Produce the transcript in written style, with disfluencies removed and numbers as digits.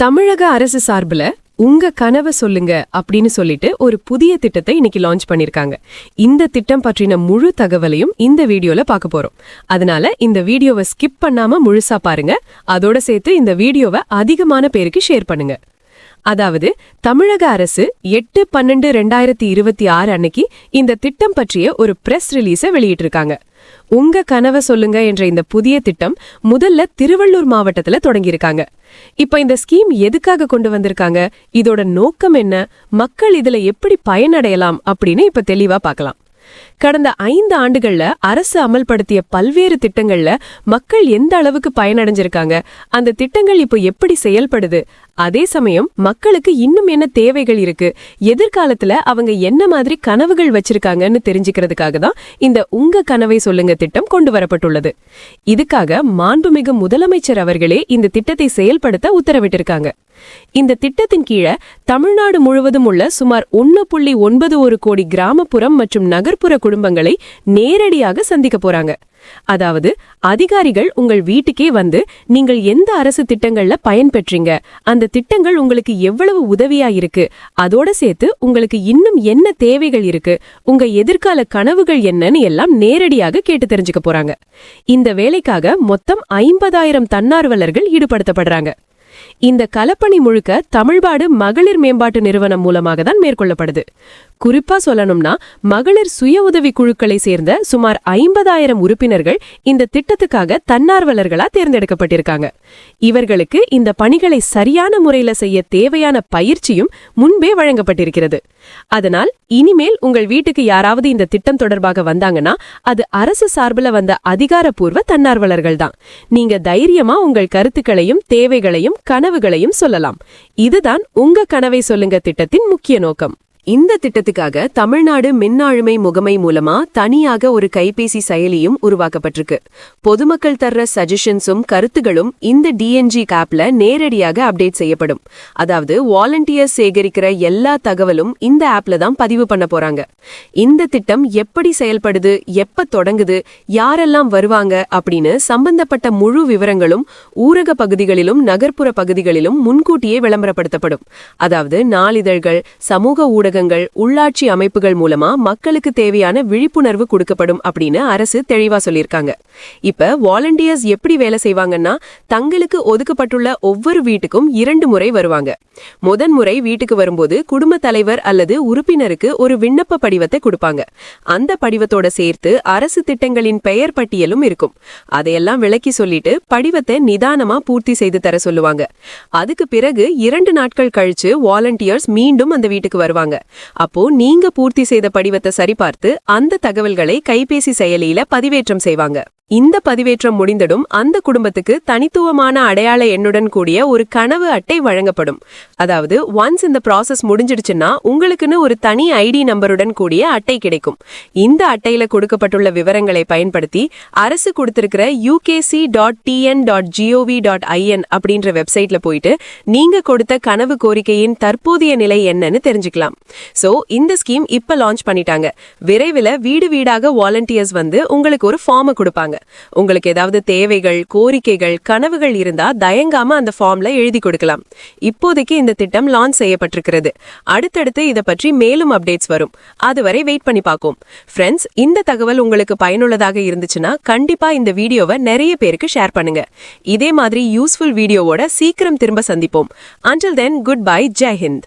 தமிழக அரசு சார்புல உங்க கனவை சொல்லுங்க அப்படின்னு சொல்லிட்டு ஒரு புதிய திட்டத்தை இன்னைக்கு லான்ச் பண்ணிருக்காங்க. இந்த திட்டம் பற்றின முழு தகவலையும் இந்த வீடியோல பார்க்க போறோம். அதனால இந்த வீடியோவை ஸ்கிப் பண்ணாம முழுசா பாருங்க. அதோட சேர்த்து இந்த வீடியோவை அதிகமான பேருக்கு ஷேர் பண்ணுங்க. அதாவது தமிழக அரசு 8/12/2026 அன்னைக்கு இந்த திட்டம் பற்றிய ஒரு பிரஸ் ரிலீஸை வெளியிட்டிருக்காங்க. உங்க கனவை சொல்லுங்க என்ற இந்த புதிய திட்டம் முதல்ல திருவள்ளூர் மாவட்டத்துல தொடங்கியிருக்காங்க. இப்ப இந்த ஸ்கீம் எதுக்காக கொண்டு வந்திருக்காங்க, இதோட நோக்கம் என்ன, மக்கள் இதுல எப்படி பயனடையலாம் அப்படின்னு இப்ப தெளிவா பார்க்கலாம். கடந்த 5 ஆண்டுகள்ல அரசு அமல்படுத்திய பல்வேறு திட்டங்கள்ல மக்கள் எந்த அளவுக்கு பயனடைஞ்சிருக்காங்க, அந்த திட்டங்கள் இப்போ எப்படி செயல்படுது, அதே சமயம் மக்களுக்கு இன்னும் என்ன தேவைகள் இருக்கு, எதிர்காலத்துல அவங்க என்ன மாதிரி கனவுகள் வச்சிருக்காங்கன்னு தெரிஞ்சுக்கிறதுக்காக தான் இந்த உங்க கனவை சொல்லுங்க திட்டம் கொண்டு வரப்பட்டுள்ளது. இதுக்காக மாண்புமிகு முதலமைச்சர் அவர்களே இந்த திட்டத்தை செயல்படுத்த உத்தரவிட்டிருக்காங்க. இந்த திட்டத்தின் கீழே தமிழ்நாடு முழுவதும் உள்ள சுமார் 1.91 கோடி கிராமப்புறம் மற்றும் நகர்ப்புற குடும்பங்களை நேரடியாக சந்திக்க போறாங்க. அதாவது அதிகாரிகள் உங்கள் வீட்டுக்கே வந்து நீங்கள் எந்த அரசு திட்டங்கள்ல பயன்பெற்றீங்க, அந்த திட்டங்கள் உங்களுக்கு எவ்வளவு உதவியா இருக்கு, அதோட சேர்த்து உங்களுக்கு இன்னும் என்ன தேவைகள் இருக்கு, உங்க எதிர்கால கனவுகள் என்னன்னு எல்லாம் நேரடியாக கேட்டு தெரிஞ்சுக்க போறாங்க. இந்த வேலைக்காக மொத்தம் 50,000 தன்னார்வலர்கள் ஈடுபடுத்தப்படுறாங்க. இந்த களப்பணி முழுக்க தமிழ்பாடு மகளிர் மேம்பாட்டு நிறுவனம் மூலமாக தான் மேற்கொள்ளப்படுது. குறிப்பா சொல்லணும்னா மகளிர் சுய உதவி குழுக்களை சேர்ந்த சுமார் 50,000 உறுப்பினர்கள் இந்த திட்டத்துக்காக தன்னார்வலர்களா தேர்ந்தெடுக்கப்பட்டிருக்காங்க. இவர்களுக்கு இந்த பணிகளை சரியான முறையில செய்ய தேவையான பயிற்சியும் முன்பே வழங்கப்பட்டிருக்கிறது. அதனால் இனிமேல் உங்கள் வீட்டுக்கு யாராவது இந்த திட்டம் தொடர்பாக வந்தாங்கன்னா அது அரசு சார்பில் வந்த அதிகாரப்பூர்வ தன்னார்வலர்கள் தான். நீங்க தைரியமா உங்கள் கருத்துக்களையும் தேவைகளையும் கனவுகளையும் சொல்லலாம். இதுதான் உங்க கனவை சொல்லுங்க திட்டத்தின் முக்கிய நோக்கம். இந்த திட்டத்துக்காக தமிழ்நாடு மின்னாளுமை முகமை மூலமா தனியாக ஒரு கைபேசி செயலியும் உருவாக்கப்பட்டிருக்கு. பொதுமக்கள் தர்ற சஜஷன்ஸும் கருத்துகளும் இந்த டிஎன்ஜி ஆப்ல நேரடியாக அப்டேட் செய்யப்படும். அதாவது வாலண்டியர்ஸ் சேகரிக்கிற எல்லா தகவலும் இந்த ஆப்ல தான் பதிவு பண்ண போறாங்க. இந்த திட்டம் எப்படி செயல்படுது, எப்ப தொடங்குது, யாரெல்லாம் வருவாங்க அப்படின்னு சம்பந்தப்பட்ட முழு விவரங்களும் ஊரக பகுதிகளிலும் நகர்ப்புற பகுதிகளிலும் முன்கூட்டியே விளம்பரப்படுத்தப்படும். அதாவது நாளிதழ்கள், சமூக ஊடகங்கள், உள்ளாட்சி அமைப்புகள் மூலமா மக்களுக்கு தேவையான விழிப்புணர்வு கொடுக்கப்படும் அப்படின்னு அரசு தெளிவா சொல்லியிருக்காங்க. இப்ப வாலண்டியர்ஸ் எப்படி வேலை செய்வாங்கன்னா, தங்களுக்கு ஒதுக்கப்பட்டுள்ள ஒவ்வொரு வீட்டுக்கும் 2 முறை வருவாங்க. முதன்முறை வீட்டுக்கு வரும்போது குடும்ப தலைவர் அல்லது உறுப்பினருக்கு ஒரு விண்ணப்ப படிவத்தை கொடுப்பாங்க. அந்த படிவத்தோட சேர்த்து அரசு திட்டங்களின் பெயர் பட்டியலும் இருக்கும். அதையெல்லாம் விளக்கி சொல்லிட்டு படிவத்தை நிதானமா பூர்த்தி செய்து தர சொல்லுவாங்க. அதுக்கு பிறகு 2 நாட்கள் கழிச்சு வாலண்டியர்ஸ் மீண்டும் அந்த வீட்டுக்கு வருவாங்க. அப்போ நீங்க பூர்த்தி செய்த படிவத்தை சரிபார்த்து அந்த தகவல்களை கைபேசி செயலியில பதிவேற்றம் செய்வாங்க. இந்த பதிவேற்றம் முடிந்ததும் அந்த குடும்பத்துக்கு தனித்துவமான அடையாள எண்ணுடன் கூடிய ஒரு கனவு அட்டை வழங்கப்படும். அதாவது ஒன்ஸ் இந்த ப்ராசஸ் முடிஞ்சிடுச்சுன்னா உங்களுக்குன்னு ஒரு தனி ஐடி நம்பருடன் கூடிய அட்டை கிடைக்கும். இந்த அட்டையில கொடுக்கப்பட்டுள்ள விவரங்களை பயன்படுத்தி அரசு கொடுத்திருக்கிற ukc.tn.gov.in அப்படின்ற வெப்சைட்ல போயிட்டு நீங்க கொடுத்த கனவு கோரிக்கையின் தற்போதைய நிலை என்னன்னு தெரிஞ்சுக்கலாம். சோ இந்த ஸ்கீம் இப்ப லான்ச் பண்ணிட்டாங்க. விரைவில் வீடு வீடாக வாலண்டியர்ஸ் வந்து உங்களுக்கு ஒரு ஃபார்மை கொடுப்பாங்க. உங்களுக்கு ஏதாவது தேவைகள், கோரிக்கைகள், கனவுகள் இருந்தா தயங்காம அந்த ஃபார்ம்ல எழுதி கொடுக்கலாம். இப்போதைக்கு இந்த திட்டம் லான்ச் செய்யப்பட்டிருக்கிறது. அடுத்தடுத்து இத பற்றி மேலும் அப்டேட்ஸ் வரும். அதுவரை வெயிட் பண்ணி பார்ப்போம். ஃப்ரெண்ட்ஸ், இந்த தகவல் உங்களுக்கு பயனுள்ளதாக இருந்துச்சுன்னா கண்டிப்பா இந்த வீடியோவை நிறைய பேருக்கு ஷேர் பண்ணுங்க. இதே மாதிரி யூஸ்ஃபுல் வீடியோவோட சீக்கிரம் திரும்ப சந்திப்போம். Until then, goodbye, Jai Hind.